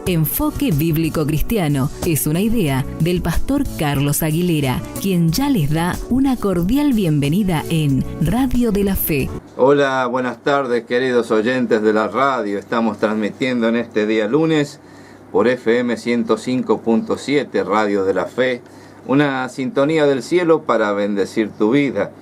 Enfoque Bíblico Cristiano es una idea del pastor Carlos Aguilera, quien ya les da una cordial bienvenida en Radio de la Fe. Hola, buenas tardes queridos oyentes de la radio. Estamos transmitiendo en este día lunes por FM 105.7 Radio de la Fe, una sintonía del cielo para bendecir tu vida.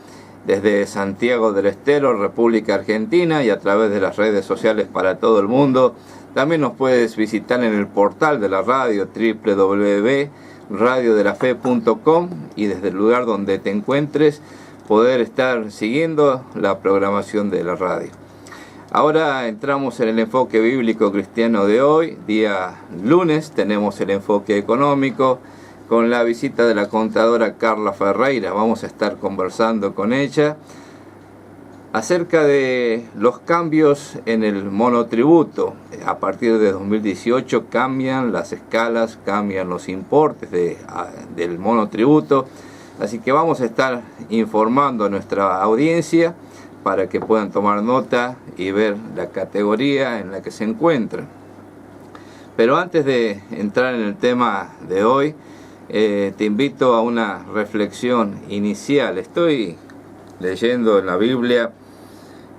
Desde Santiago del Estero, República Argentina, y a través de las redes sociales para todo el mundo. También nos puedes visitar en el portal de la radio www.radiodelafe.com, y desde el lugar donde te encuentres poder estar siguiendo la programación de la radio. Ahora entramos en el enfoque bíblico cristiano de hoy, día lunes. Tenemos el enfoque económico con la visita de la contadora Carla Ferreira. Vamos a estar conversando con ella acerca de los cambios en el monotributo. A partir de 2018 cambian las escalas, cambian los importes del monotributo. Así que vamos a estar informando a nuestra audiencia para que puedan tomar nota y ver la categoría en la que se encuentran. Pero antes de entrar en el tema de hoy, te invito a una reflexión inicial. Estoy leyendo en la Biblia,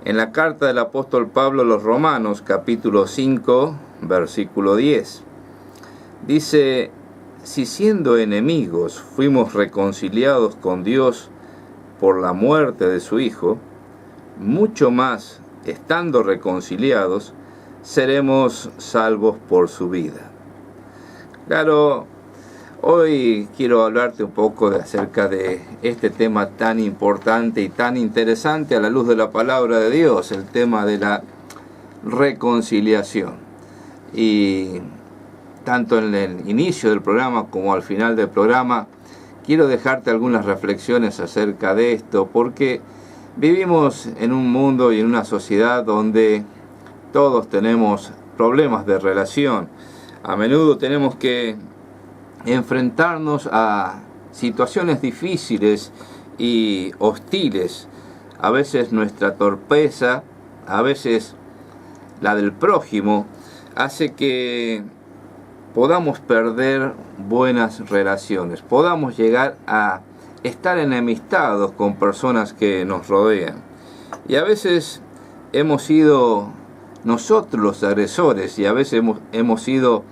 en la carta del apóstol Pablo a los Romanos, capítulo 5, versículo 10. Dice: si siendo enemigos fuimos reconciliados con Dios por la muerte de su Hijo, mucho más, estando reconciliados, seremos salvos por su vida. Claro, hoy quiero hablarte un poco acerca de este tema tan importante y tan interesante a la luz de la palabra de Dios, el tema de la reconciliación. Y tanto en el inicio del programa como al final del programa, quiero dejarte algunas reflexiones acerca de esto, porque vivimos en un mundo y en una sociedad donde todos tenemos problemas de relación. A menudo tenemos que enfrentarnos a situaciones difíciles y hostiles. A veces nuestra torpeza, a veces la del prójimo, hace que podamos perder buenas relaciones, podamos llegar a estar enemistados con personas que nos rodean. Y a veces hemos sido nosotros los agresores, y a veces hemos sido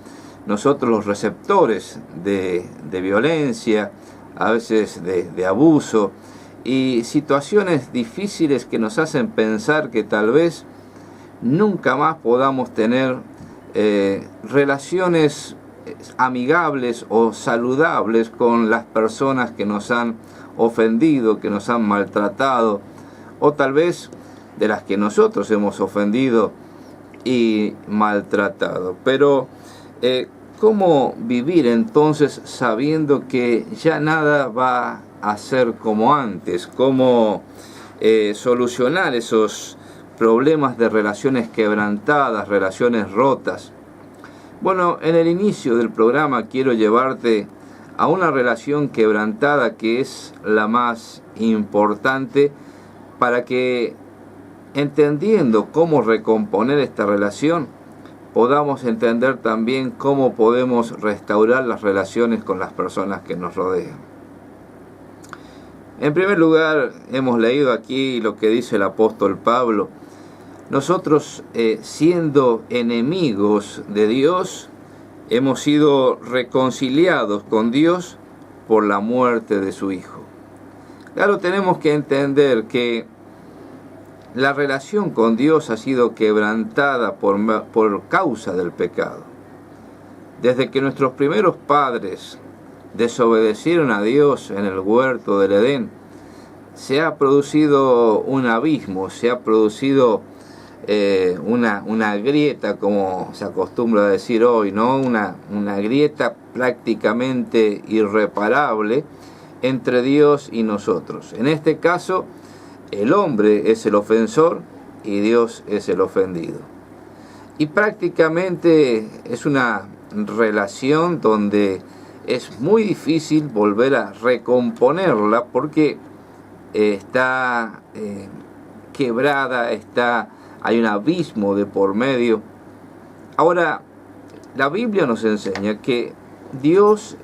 nosotros los receptores de violencia, a veces de abuso, y situaciones difíciles que nos hacen pensar que tal vez nunca más podamos tener relaciones amigables o saludables con las personas que nos han ofendido, que nos han maltratado, o tal vez de las que nosotros hemos ofendido y maltratado. Pero ¿cómo vivir entonces sabiendo que ya nada va a ser como antes? ¿Cómo solucionar esos problemas de relaciones quebrantadas, relaciones rotas? Bueno, en el inicio del programa quiero llevarte a una relación quebrantada que es la más importante, para que, entendiendo cómo recomponer esta relación, podamos entender también cómo podemos restaurar las relaciones con las personas que nos rodean. En primer lugar, hemos leído aquí lo que dice el apóstol Pablo. Nosotros, siendo enemigos de Dios, hemos sido reconciliados con Dios por la muerte de su Hijo. Claro, tenemos que entender que la relación con Dios ha sido quebrantada por causa del pecado. Desde que nuestros primeros padres desobedecieron a Dios en el huerto del Edén, se ha producido un abismo, se ha producido una grieta, como se acostumbra a decir hoy, ¿no? Una grieta prácticamente irreparable entre Dios y nosotros. En este caso, el hombre es el ofensor y Dios es el ofendido. Y prácticamente es una relación donde es muy difícil volver a recomponerla, porque está quebrada, hay un abismo de por medio. Ahora, la Biblia nos enseña que Dios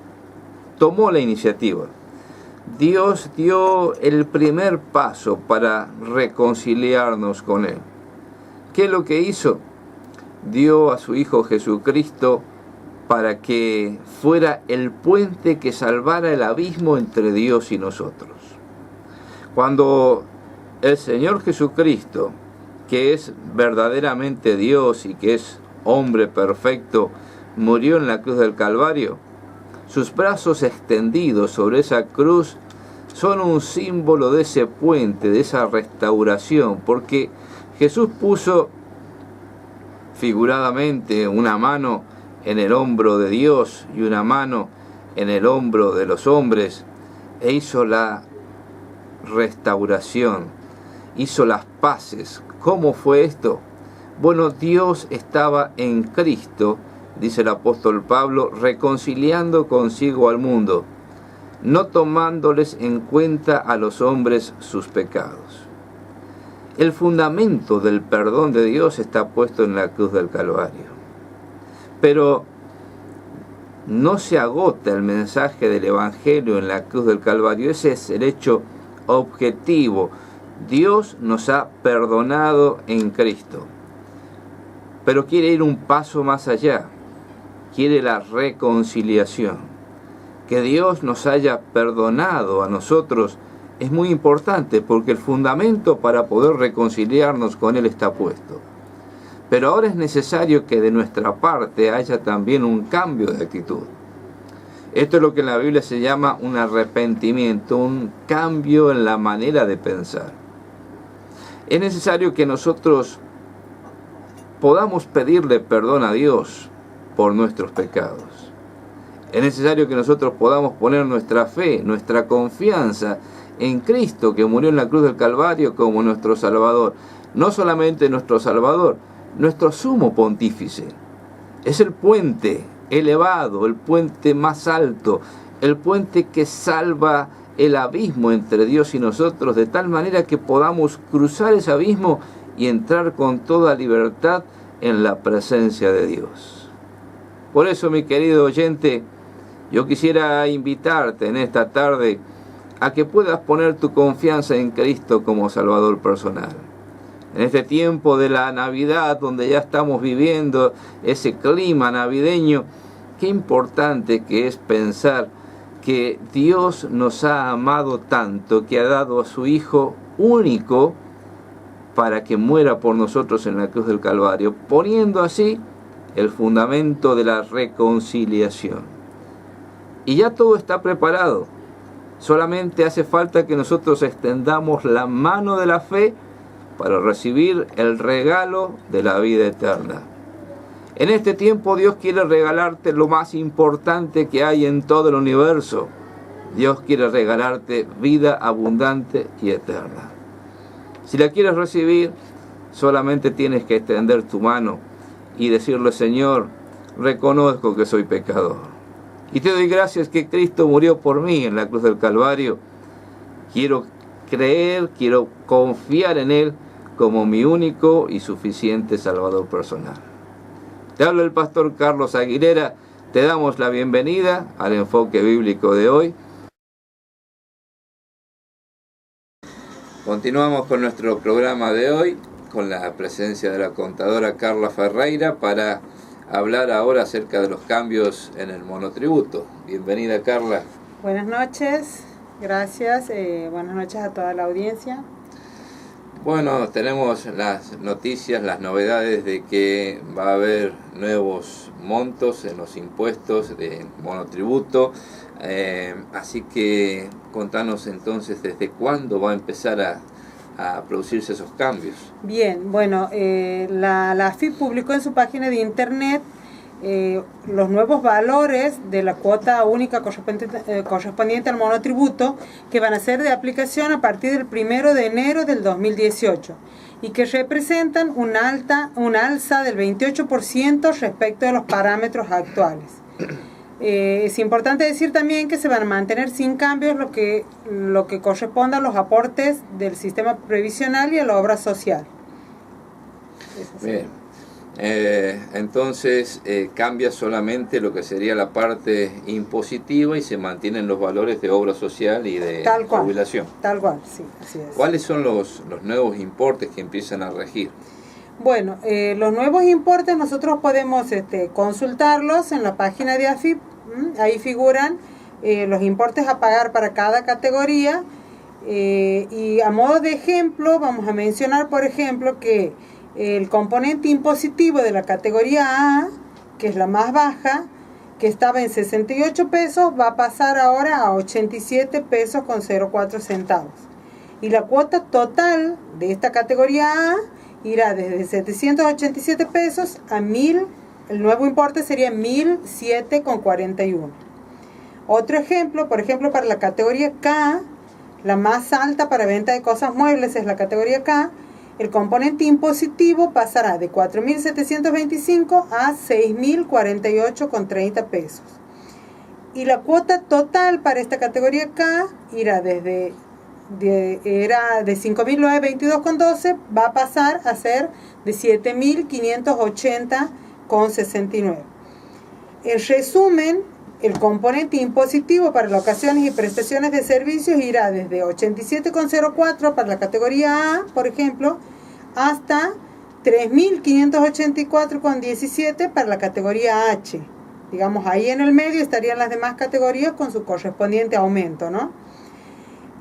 tomó la iniciativa. Dios dio el primer paso para reconciliarnos con Él. ¿Qué es lo que hizo? Dio a su Hijo Jesucristo para que fuera el puente que salvara el abismo entre Dios y nosotros. Cuando el Señor Jesucristo, que es verdaderamente Dios y que es hombre perfecto, murió en la cruz del Calvario, sus brazos extendidos sobre esa cruz son un símbolo de ese puente, de esa restauración, porque Jesús puso figuradamente una mano en el hombro de Dios y una mano en el hombro de los hombres e hizo la restauración, hizo las paces. ¿Cómo fue esto? Bueno, Dios estaba en Cristo, dice el apóstol Pablo, reconciliando consigo al mundo, no tomándoles en cuenta a los hombres sus pecados. El fundamento del perdón de Dios está puesto en la cruz del Calvario. Pero no se agota el mensaje del Evangelio en la cruz del Calvario. Ese es el hecho objetivo. Dios nos ha perdonado en Cristo. Pero quiere ir un paso más allá. Quiere la reconciliación. Que Dios nos haya perdonado a nosotros es muy importante porque el fundamento para poder reconciliarnos con Él está puesto. Pero ahora es necesario que de nuestra parte haya también un cambio de actitud. Esto es lo que en la Biblia se llama un arrepentimiento, un cambio en la manera de pensar. Es necesario que nosotros podamos pedirle perdón a Dios por nuestros pecados. Es necesario que nosotros podamos poner nuestra fe, nuestra confianza en Cristo, que murió en la cruz del Calvario como nuestro Salvador. No solamente nuestro Salvador, nuestro sumo pontífice. Es el puente elevado, el puente más alto, el puente que salva el abismo entre Dios y nosotros, de tal manera que podamos cruzar ese abismo y entrar con toda libertad en la presencia de Dios. Por eso, mi querido oyente, yo quisiera invitarte en esta tarde a que puedas poner tu confianza en Cristo como Salvador personal. En este tiempo de la Navidad, donde ya estamos viviendo ese clima navideño, qué importante que es pensar que Dios nos ha amado tanto, que ha dado a su Hijo único para que muera por nosotros en la cruz del Calvario, poniendo así el fundamento de la reconciliación. Y ya todo está preparado. Solamente hace falta que nosotros extendamos la mano de la fe para recibir el regalo de la vida eterna. En este tiempo Dios quiere regalarte lo más importante que hay en todo el universo. Dios quiere regalarte vida abundante y eterna. Si la quieres recibir, solamente tienes que extender tu mano y decirle: Señor, reconozco que soy pecador. Y te doy gracias que Cristo murió por mí en la cruz del Calvario. Quiero creer, quiero confiar en Él como mi único y suficiente Salvador personal. Te habla el pastor Carlos Aguilera. Te damos la bienvenida al enfoque bíblico de hoy. Continuamos con nuestro programa de hoy, con la presencia de la contadora Carla Ferreira, para hablar ahora acerca de los cambios en el monotributo. Bienvenida, Carla. Buenas noches, gracias. Buenas noches a toda la audiencia. Bueno, tenemos las noticias, las novedades de que va a haber nuevos montos en los impuestos de monotributo. Así que contanos entonces desde cuándo va a empezar a producirse esos cambios. Bien, bueno, la AFIP publicó en su página de internet los nuevos valores de la cuota única correspondiente al monotributo, que van a ser de aplicación a partir del 1 de enero del 2018 y que representan una alza del 28% respecto de los parámetros actuales. Es importante decir también que se van a mantener sin cambios lo que corresponde a los aportes del sistema previsional y a la obra social. Bien. Entonces cambia solamente lo que sería la parte impositiva y se mantienen los valores de obra social y de jubilación. Tal cual, sí, así es. ¿Cuáles son los nuevos importes que empiezan a regir? Bueno, los nuevos importes nosotros podemos consultarlos en la página de AFIP. Ahí figuran los importes a pagar para cada categoría. Y a modo de ejemplo, vamos a mencionar, por ejemplo, que el componente impositivo de la categoría A, que es la más baja, que estaba en 68 pesos, va a pasar ahora a 87 pesos con 04 centavos. Y la cuota total de esta categoría A irá desde 787 pesos a 1000, el nuevo importe sería 1007,41. Otro ejemplo, por ejemplo, para la categoría K, la más alta para venta de cosas muebles es la categoría K, el componente impositivo pasará de 4.725 a 6.048,30 pesos. Y la cuota total para esta categoría K irá era de 5.922,12, va a pasar a ser de 7.580,69. En resumen, el componente impositivo para locaciones y prestaciones de servicios irá desde 87,04 para la categoría A, por ejemplo, hasta 3.584,17 para la categoría H. Digamos, ahí en el medio estarían las demás categorías con su correspondiente aumento, ¿no?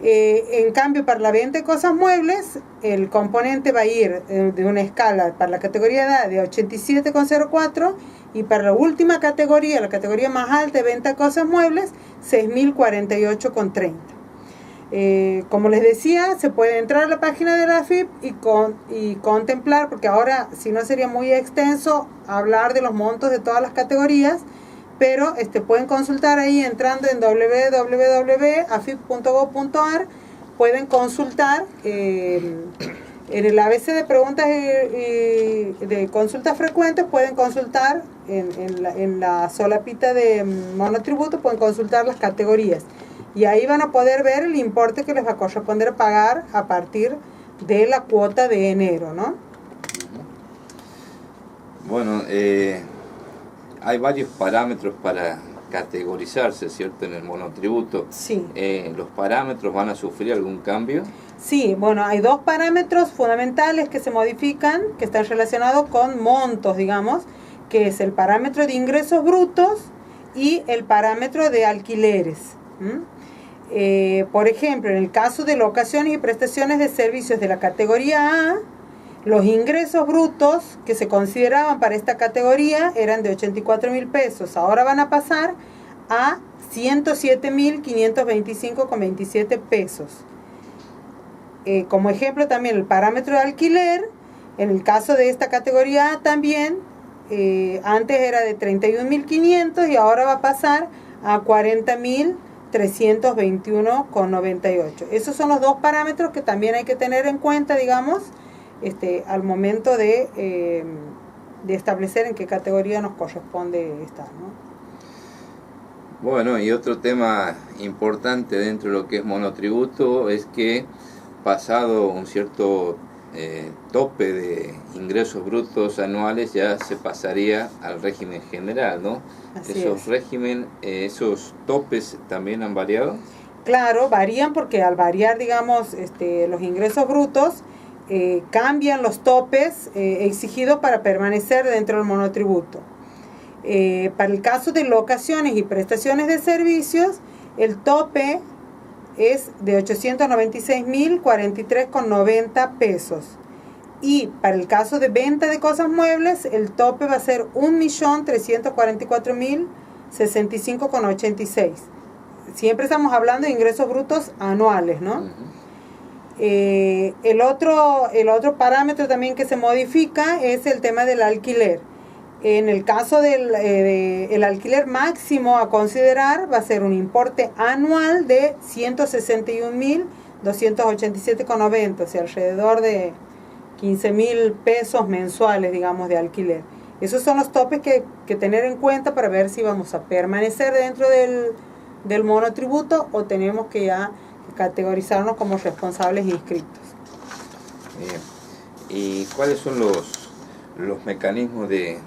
En cambio, para la venta de cosas muebles, el componente va a ir de una escala para la categoría A de 87,04 y para la última categoría, la categoría más alta de venta de cosas muebles, 6.048,30. Como les decía, se puede entrar a la página de la AFIP y contemplar, porque ahora, si no sería muy extenso hablar de los montos de todas las categorías, pero pueden consultar ahí entrando en www.afip.gov.ar. Pueden consultar en el ABC de preguntas y de consultas frecuentes, pueden consultar en la solapita de monotributo, pueden consultar las categorías. Y ahí van a poder ver el importe que les va a corresponder pagar a partir de la cuota de enero, ¿no? Bueno, hay varios parámetros para categorizarse, ¿cierto?, en el monotributo. Sí. ¿Los parámetros van a sufrir algún cambio? Sí, bueno, hay dos parámetros fundamentales que se modifican, que están relacionados con montos, digamos, que es el parámetro de ingresos brutos y el parámetro de alquileres. Por ejemplo, en el caso de locaciones y prestaciones de servicios de la categoría A, los ingresos brutos que se consideraban para esta categoría eran de 84.000 pesos. Ahora van a pasar a 107.525,27 pesos. Como ejemplo también el parámetro de alquiler, en el caso de esta categoría A también, antes era de 31.500 y ahora va a pasar a 40.321,98. Esos son los dos parámetros que también hay que tener en cuenta, digamos, al momento de establecer en qué categoría nos corresponde estar, ¿no? Bueno, y otro tema importante dentro de lo que es monotributo es que pasado un cierto tope de ingresos brutos anuales ya se pasaría al régimen general, ¿no? ¿Esos topes también han variado? Claro, varían porque al variar, digamos, los ingresos brutos, cambian los topes exigidos para permanecer dentro del monotributo. Para el caso de locaciones y prestaciones de servicios, el tope es de 896.043,90 pesos. Y para el caso de venta de cosas muebles, el tope va a ser 1.344.065,86. Siempre estamos hablando de ingresos brutos anuales, ¿no? El otro parámetro también que se modifica es el tema del alquiler. En el caso del el alquiler máximo a considerar va a ser un importe anual de 161.287,90, o sea, alrededor de 15.000 pesos mensuales, digamos, de alquiler. Esos son los topes que tener en cuenta para ver si vamos a permanecer dentro del monotributo o tenemos que ya categorizarnos como responsables inscritos. Bien. ¿Y cuáles son los los mecanismos de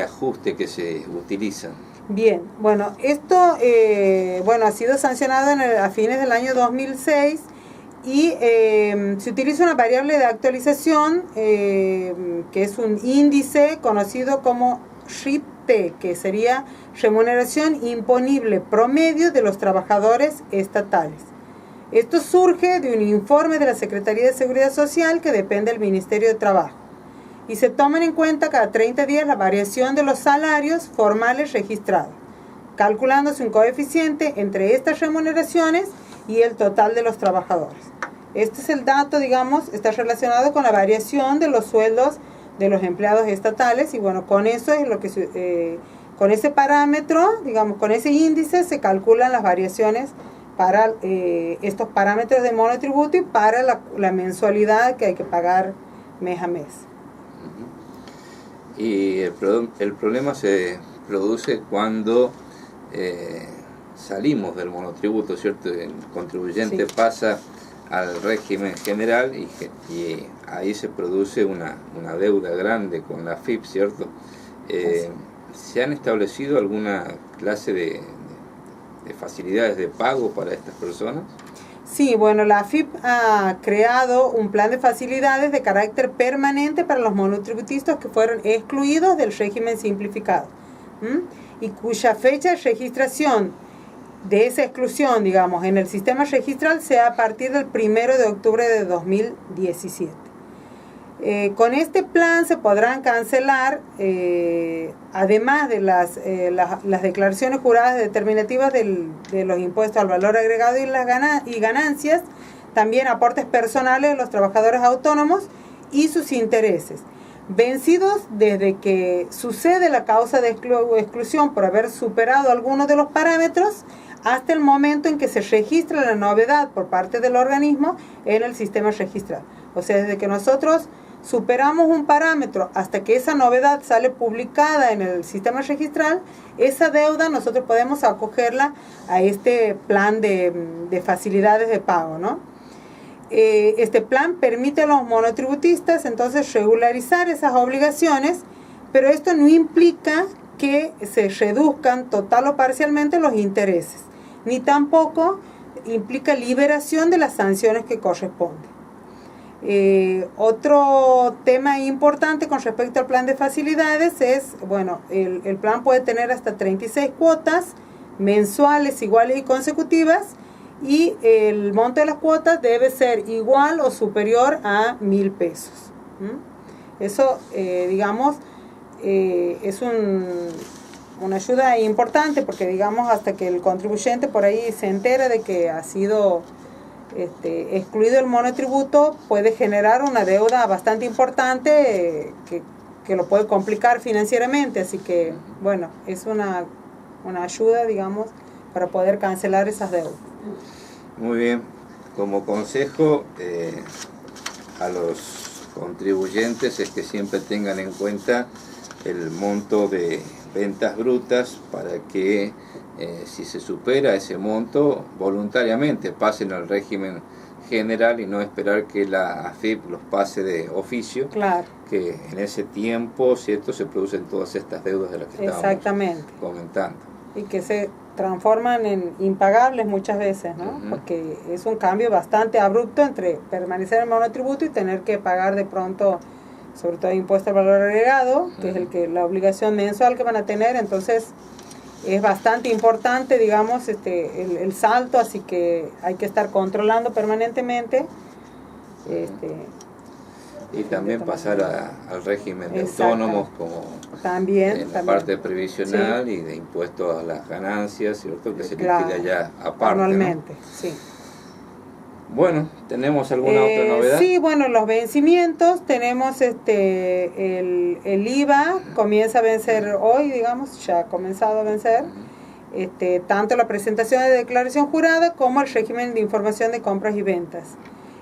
ajuste que se utilizan? Bien, bueno, esto ha sido sancionado a fines del año 2006 y se utiliza una variable de actualización que es un índice conocido como RIP-T, que sería remuneración imponible promedio de los trabajadores estatales. Esto surge de un informe de la Secretaría de Seguridad Social que depende del Ministerio de Trabajo y se toman en cuenta cada 30 días la variación de los salarios formales registrados, calculándose un coeficiente entre estas remuneraciones y el total de los trabajadores. Este es el dato, digamos, está relacionado con la variación de los sueldos de los empleados estatales y bueno, con eso es lo que con ese parámetro, digamos, con ese índice se calculan las variaciones para estos parámetros de monotributo y para la mensualidad que hay que pagar mes a mes. Y el problema se produce cuando salimos del monotributo, ¿cierto? El contribuyente pasa al régimen general y ahí se produce una deuda grande con la AFIP, ¿cierto? ¿Se han establecido alguna clase de facilidades de pago para estas personas? Sí, bueno, la AFIP ha creado un plan de facilidades de carácter permanente para los monotributistas que fueron excluidos del régimen simplificado y cuya fecha de registración de esa exclusión, digamos, en el sistema registral sea a partir del 1 de octubre de 2017. Con este plan se podrán cancelar, además de las declaraciones juradas determinativas de los impuestos al valor agregado y ganancias, también aportes personales de los trabajadores autónomos y sus intereses, vencidos desde que sucede la causa de exclusión por haber superado algunos de los parámetros hasta el momento en que se registra la novedad por parte del organismo en el sistema registral. O sea, desde que nosotros superamos un parámetro hasta que esa novedad sale publicada en el sistema registral, esa deuda nosotros podemos acogerla a este plan de facilidades de pago, ¿no? Este plan permite a los monotributistas entonces regularizar esas obligaciones, pero esto no implica que se reduzcan total o parcialmente los intereses, ni tampoco implica liberación de las sanciones que corresponden. Otro tema importante con respecto al plan de facilidades es, bueno, el plan puede tener hasta 36 cuotas mensuales iguales y consecutivas y el monto de las cuotas debe ser igual o superior a 1.000 pesos. Eso, digamos, es una ayuda importante porque, digamos, hasta que el contribuyente por ahí se entera de que ha sido excluido el monotributo, puede generar una deuda bastante importante que lo puede complicar financieramente, así que bueno, es una ayuda, digamos, para poder cancelar esas deudas. Muy bien, como consejo a los contribuyentes es que siempre tengan en cuenta el monto de ventas brutas para que si se supera ese monto voluntariamente pasen al régimen general y no esperar que la AFIP los pase de oficio. Claro. Que en ese tiempo, ¿cierto?, se producen todas estas deudas de las que estábamos comentando. Y que se transforman en impagables muchas veces, ¿no? Porque es un cambio bastante abrupto entre permanecer en monotributo y tener que pagar de pronto, sobre todo impuesto al valor agregado, que es la obligación mensual que van a tener. Entonces es bastante importante, digamos, el salto, así que hay que estar controlando permanentemente. Y también pasar al régimen de autónomos, como en la parte previsional y de impuestos a las ganancias, ¿cierto?, que se liquida ya aparte, anualmente, ¿no? Sí. Bueno, ¿tenemos alguna otra novedad? Sí, bueno, los vencimientos, tenemos el IVA, comienza a vencer hoy, digamos, ya ha comenzado a vencer, tanto la presentación de declaración jurada como el régimen de información de compras y ventas.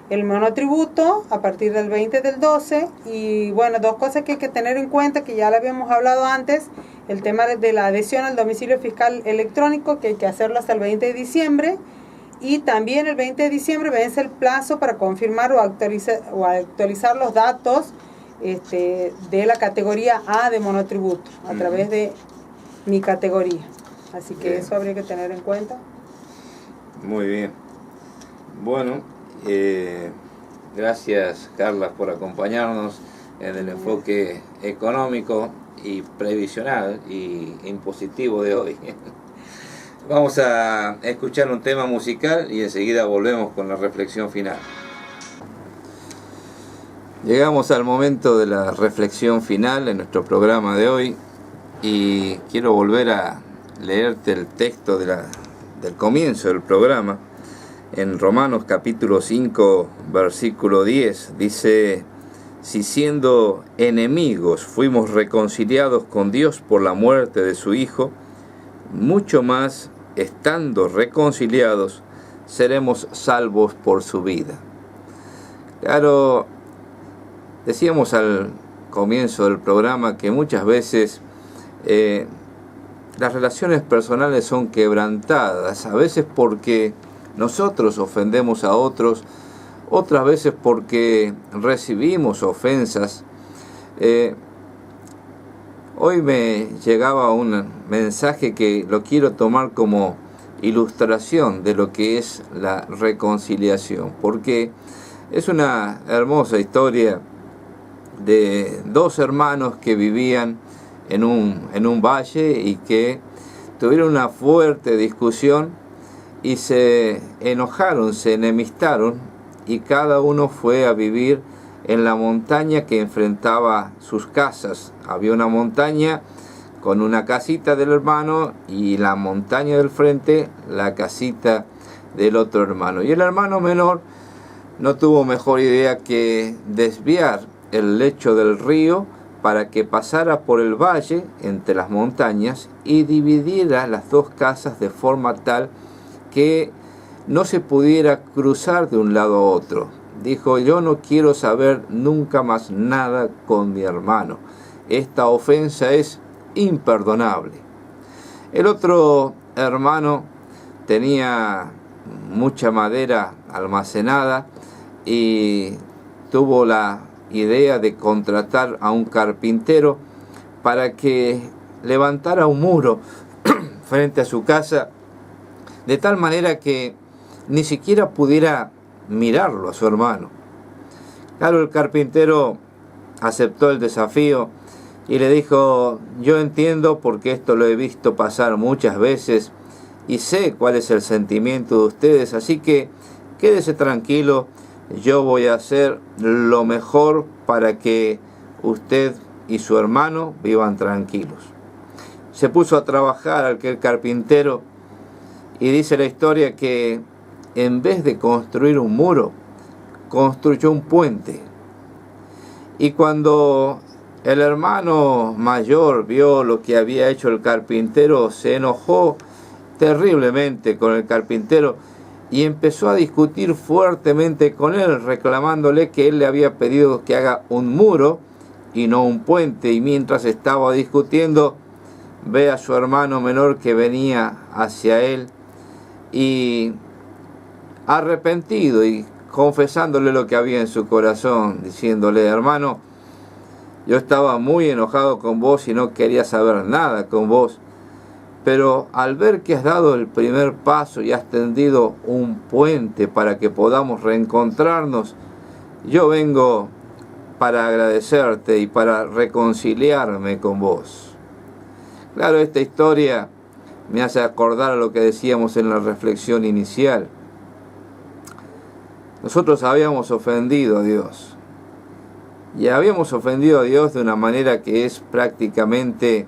El monotributo a partir del 20 del 12 y bueno, dos cosas que hay que tener en cuenta que ya lo habíamos hablado antes, el tema de la adhesión al domicilio fiscal electrónico, que hay que hacerlo hasta el 20 de diciembre. Y también el 20 de diciembre vence el plazo para confirmar o actualizar los datos de la categoría A de monotributo, a través de mi categoría. Así que eso habría que tener en cuenta. Muy bien. Bueno, gracias Carla por acompañarnos en el enfoque económico y previsional y impositivo de hoy. Vamos a escuchar un tema musical y enseguida volvemos con la reflexión final. Llegamos al momento de la reflexión final en nuestro programa de hoy y quiero volver a leerte el texto del comienzo del programa. En Romanos capítulo 5, versículo 10, dice: si siendo enemigos fuimos reconciliados con Dios por la muerte de su Hijo, mucho más, estando reconciliados, seremos salvos por su vida. Claro, decíamos al comienzo del programa que muchas veces las relaciones personales son quebrantadas, a veces porque nosotros ofendemos a otros, otras veces porque recibimos ofensas. Hoy me llegaba un mensaje que lo quiero tomar como ilustración de lo que es la reconciliación, porque es una hermosa historia de dos hermanos que vivían en un valle y que tuvieron una fuerte discusión y se enojaron, se enemistaron y cada uno fue a vivir en la montaña que enfrentaba sus casas. Había una montaña con una casita del hermano y la montaña del frente la casita del otro hermano. Y el hermano menor no tuvo mejor idea que desviar el lecho del río para que pasara por el valle entre las montañas y dividiera las dos casas de forma tal que no se pudiera cruzar de un lado a otro. Dijo: yo no quiero saber nunca más nada con mi hermano. Esta ofensa es imperdonable. El otro hermano tenía mucha madera almacenada y tuvo la idea de contratar a un carpintero para que levantara un muro frente a su casa, de tal manera que ni siquiera pudiera mirarlo a su hermano. Claro, el carpintero aceptó el desafío y le dijo: yo entiendo porque esto lo he visto pasar muchas veces y sé cuál es el sentimiento de ustedes, así que quédese tranquilo, yo voy a hacer lo mejor para que usted y su hermano vivan tranquilos. Se puso a trabajar aquel carpintero y dice la historia que en vez de construir un muro, construyó un puente. Y cuando el hermano mayor vio lo que había hecho el carpintero, se enojó terriblemente con el carpintero y empezó a discutir fuertemente con él, reclamándole que él le había pedido que haga un muro y no un puente. Y mientras estaba discutiendo, ve a su hermano menor que venía hacia él y, arrepentido y confesándole lo que había en su corazón, diciéndole: hermano, yo estaba muy enojado con vos y no quería saber nada con vos, pero al ver que has dado el primer paso y has tendido un puente para que podamos reencontrarnos, yo vengo para agradecerte y para reconciliarme con vos. Claro, esta historia me hace acordar a lo que decíamos en la reflexión inicial. Nosotros habíamos ofendido a Dios. Y habíamos ofendido a Dios de una manera que es prácticamente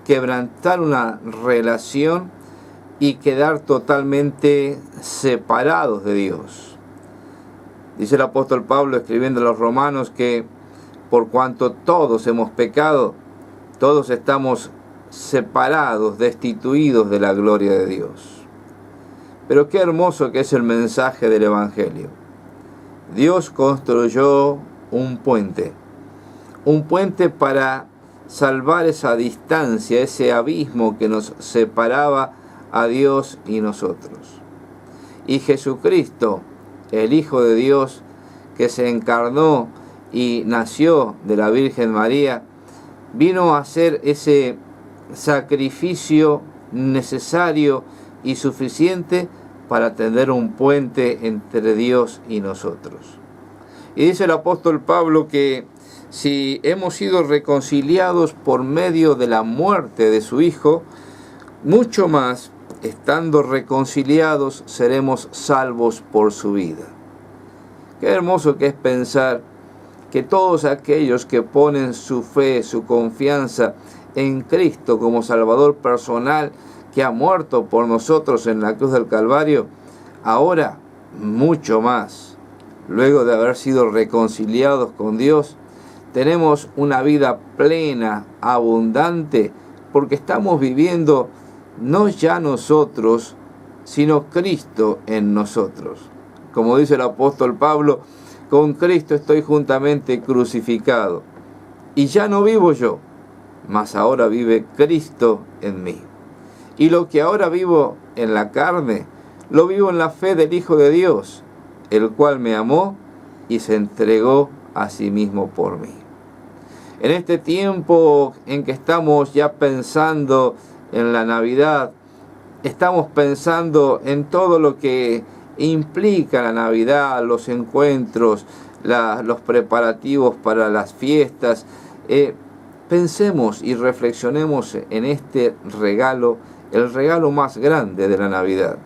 quebrantar una relación y quedar totalmente separados de Dios. Dice el apóstol Pablo escribiendo a los romanos que por cuanto todos hemos pecado, todos estamos separados, destituidos de la gloria de Dios. Pero qué hermoso que es el mensaje del Evangelio. Dios construyó un puente para salvar esa distancia, ese abismo que nos separaba a Dios y nosotros. Y Jesucristo, el Hijo de Dios, que se encarnó y nació de la Virgen María, vino a hacer ese sacrificio necesario y suficiente para tender un puente entre Dios y nosotros. Y dice el apóstol Pablo que si hemos sido reconciliados por medio de la muerte de su Hijo, mucho más, estando reconciliados, seremos salvos por su vida. Qué hermoso que es pensar que todos aquellos que ponen su fe, su confianza en Cristo como Salvador personal, que ha muerto por nosotros en la cruz del Calvario, ahora mucho más, luego de haber sido reconciliados con Dios, tenemos una vida plena, abundante, porque estamos viviendo no ya nosotros, sino Cristo en nosotros. Como dice el apóstol Pablo, con Cristo estoy juntamente crucificado, y ya no vivo yo, mas ahora vive Cristo en mí. Y lo que ahora vivo en la carne, lo vivo en la fe del Hijo de Dios, el cual me amó y se entregó a sí mismo por mí. En este tiempo en que estamos ya pensando en la Navidad, estamos pensando en todo lo que implica la Navidad, los encuentros, los preparativos para las fiestas. Pensemos y reflexionemos en este regalo, el regalo más grande de la Navidad.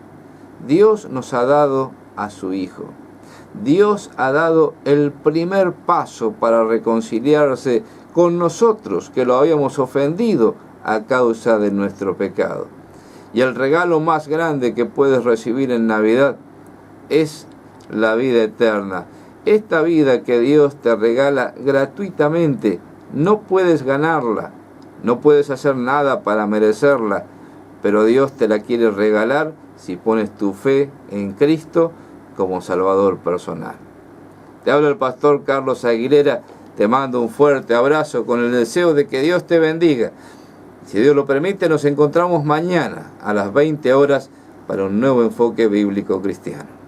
Dios nos ha dado a su Hijo. Dios ha dado el primer paso para reconciliarse con nosotros, que lo habíamos ofendido a causa de nuestro pecado. Y el regalo más grande que puedes recibir en Navidad es la vida eterna. Esta vida que Dios te regala gratuitamente, no puedes ganarla, no puedes hacer nada para merecerla, pero Dios te la quiere regalar si pones tu fe en Cristo como Salvador personal. Te habla el pastor Carlos Aguilera, te mando un fuerte abrazo con el deseo de que Dios te bendiga. Si Dios lo permite, nos encontramos mañana a las 20 horas para un nuevo enfoque bíblico cristiano.